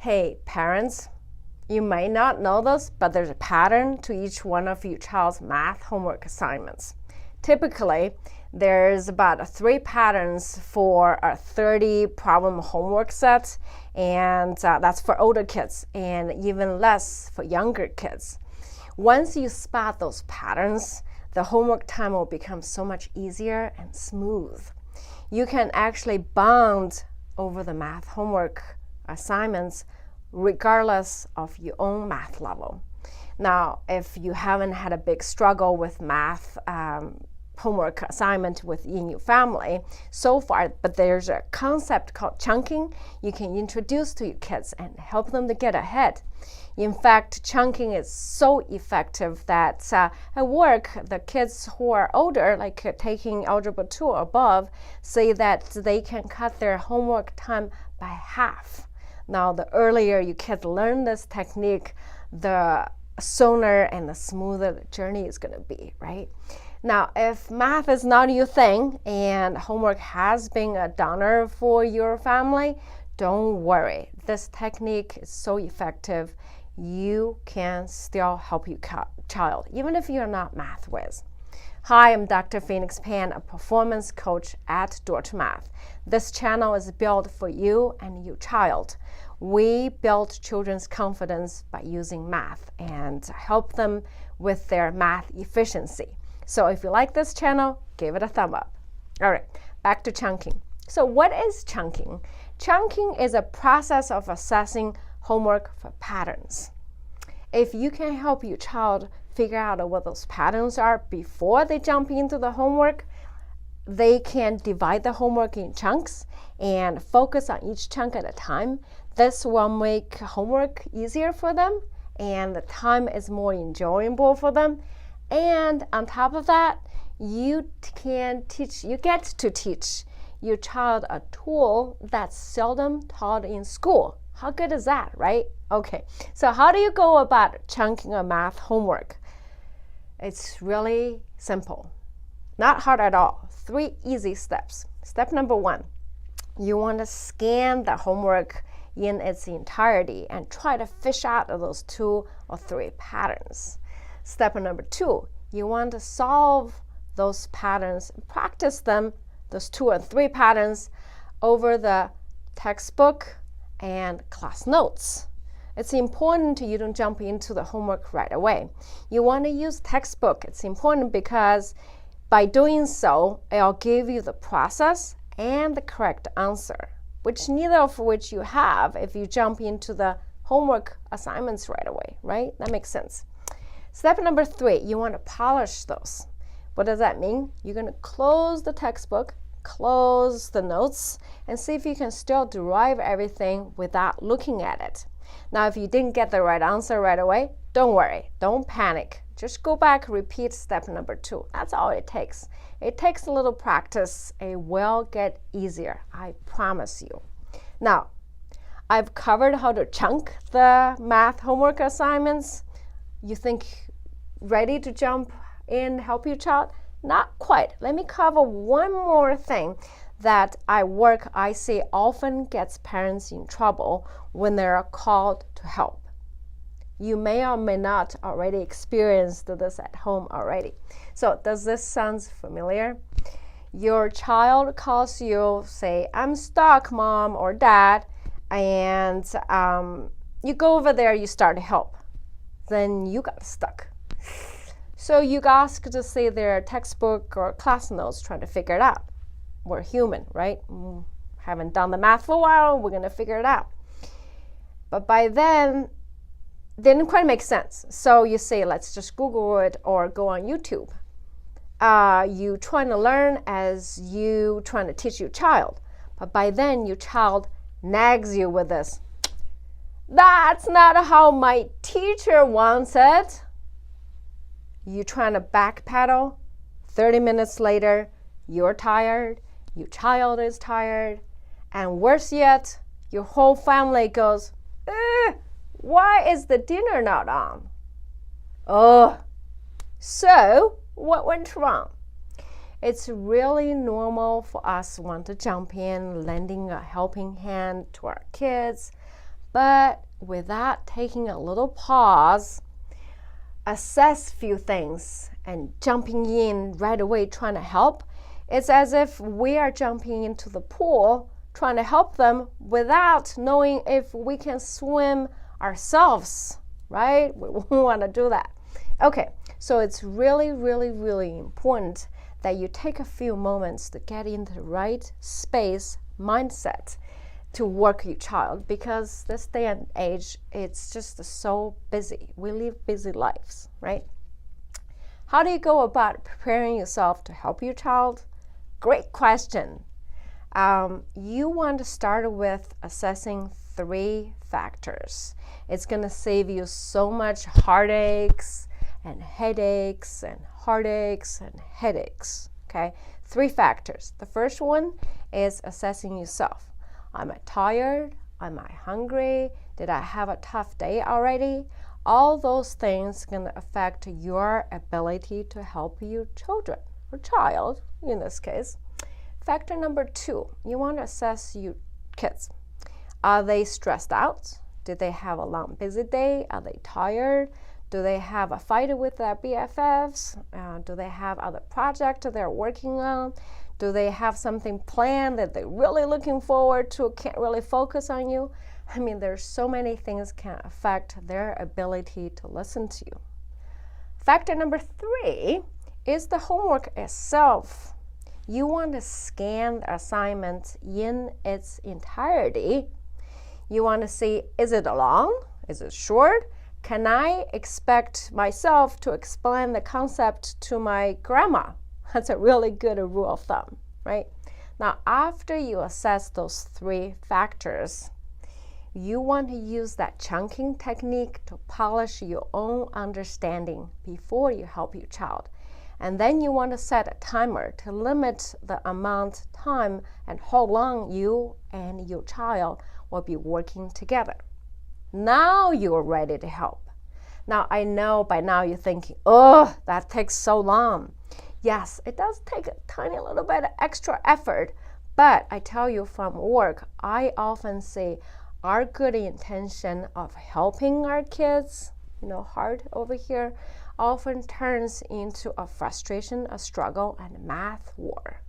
Hey, parents, you may not know this, but there's a pattern to each one of your child's math homework assignments. Typically, there's about 3 patterns for a 30 problem homework set, and that's for older kids, and even less for younger kids. Once you spot those patterns, the homework time will become so much easier and smooth. You can actually bond over the math homework assignments regardless of your own math level. Now, if you haven't had a big struggle with math homework assignment within your family so far, but there's a concept called chunking you can introduce to your kids and help them to get ahead. In fact, chunking is so effective that at work, the kids who are older, like taking Algebra 2 or above, say that they can cut their homework time by half. Now, the earlier you kids learn this technique, the sooner and the smoother the journey is going to be, right? Now, if math is not your thing and homework has been a downer for your family, don't worry. This technique is so effective, you can still help your child, even if you're not math whiz. Hi, I'm Dr. Feenix Pan, a performance coach at Math. This channel is built for you and your child. We build children's confidence by using math and help them with their math efficiency. So if you like this channel, give it a thumb up. All right, back to chunking. So what is chunking? Chunking is a process of assessing homework for patterns. If you can help your child figure out what those patterns are before they jump into the homework, they can divide the homework in chunks and focus on each chunk at a time. This will make homework easier for them, and the time is more enjoyable for them. And on top of that, you get to teach your child a tool that's seldom taught in school. How good is that, right? Okay, so how do you go about chunking a math homework? It's really simple, not hard at all. 3 easy steps. Step number 1, you want to scan the homework in its entirety and try to fish out those 2 or 3 patterns. Step number 2, you want to solve those patterns, practice them, those 2 or 3 patterns, over the textbook and class notes. It's important you don't jump into the homework right away. You want to use textbook. It's important because by doing so, it'll give you the process and the correct answer, neither of which you have if you jump into the homework assignments right away, right? That makes sense. Step number 3, you want to polish those. What does that mean? You're going to close the textbook, close the notes, and see if you can still derive everything without looking at it. Now, if you didn't get the right answer right away, don't worry, don't panic. Just go back, repeat step number 2. That's all it takes. It takes a little practice. It will get easier, I promise you. Now, I've covered how to chunk the math homework assignments. You think ready to jump in, help your child? Not quite. Let me cover one more thing that I see often gets parents in trouble when they're called to help. You may or may not already experienced this at home already. So does this sound familiar? Your child calls you, say, I'm stuck, mom or dad, and you go over there, you start to help. Then you got stuck. So you ask to see their textbook or class notes, trying to figure it out. We're human, right? Haven't done the math for a while, we're going to figure it out. But by then, didn't quite make sense. So you say, let's just Google it or go on YouTube. You trying to learn as you trying to teach your child. But by then, your child nags you with this. That's not how my teacher wants it. You trying to backpedal. 30 minutes later, you're tired, your child is tired, and worse yet, your whole family goes, why is the dinner not on? Oh, so what went wrong? It's really normal for us to want to jump in, lending a helping hand to our kids, but without taking a little pause, assess few things and jumping in right away trying to help, it's as if we are jumping into the pool trying to help them without knowing if we can swim ourselves, right? We want to do that. Okay, so it's really, really, really important that you take a few moments to get into the right space, mindset to work your child, because this day and age, it's just so busy. We live busy lives, right? How do you go about preparing yourself to help your child? Great question. You want to start with assessing 3 factors. It's going to save you so much heartaches and headaches and heartaches and headaches. Okay, 3 factors. The first one is assessing yourself. Am I tired? Am I hungry? Did I have a tough day already? All those things can affect your ability to help your children or child in this case. Factor number 2, you want to assess your kids. Are they stressed out? Did they have a long busy day? Are they tired? Do they have a fight with their BFFs? Do they have other projects they're working on? Do they have something planned that they're really looking forward to, can't really focus on you? I mean, there's so many things can affect their ability to listen to you. Factor number 3 is the homework itself. You want to scan the assignment in its entirety. You want to see, is it long? Is it short? Can I expect myself to explain the concept to my grandma? That's a really good rule of thumb, right? Now, after you assess those 3 factors, you want to use that chunking technique to polish your own understanding before you help your child. And then you want to set a timer to limit the amount of time and how long you and your child will be working together. Now you're ready to help. Now, I know by now you're thinking, oh, that takes so long. Yes, it does take a tiny little bit of extra effort, but I tell you from work, I often see our good intention of helping our kids, heart over here, often turns into a frustration, a struggle, and a math war.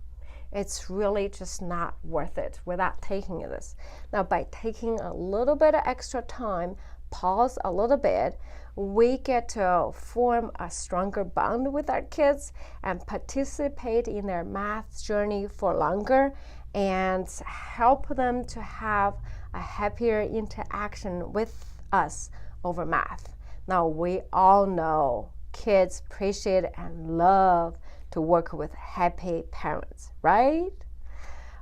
It's really just not worth it without taking this. Now, by taking a little bit of extra time, pause a little bit, we get to form a stronger bond with our kids and participate in their math journey for longer and help them to have a happier interaction with us over math. Now, we all know kids appreciate and love to work with happy parents, right?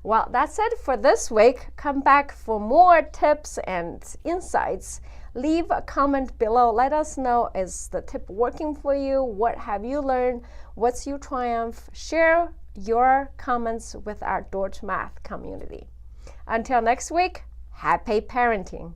Well, that's it for this week. Come back for more tips and insights. Leave a comment below. Let us know, is the tip working for you? What have you learned? What's your triumph? Share your comments with our Deutsch Math community. Until next week, happy parenting.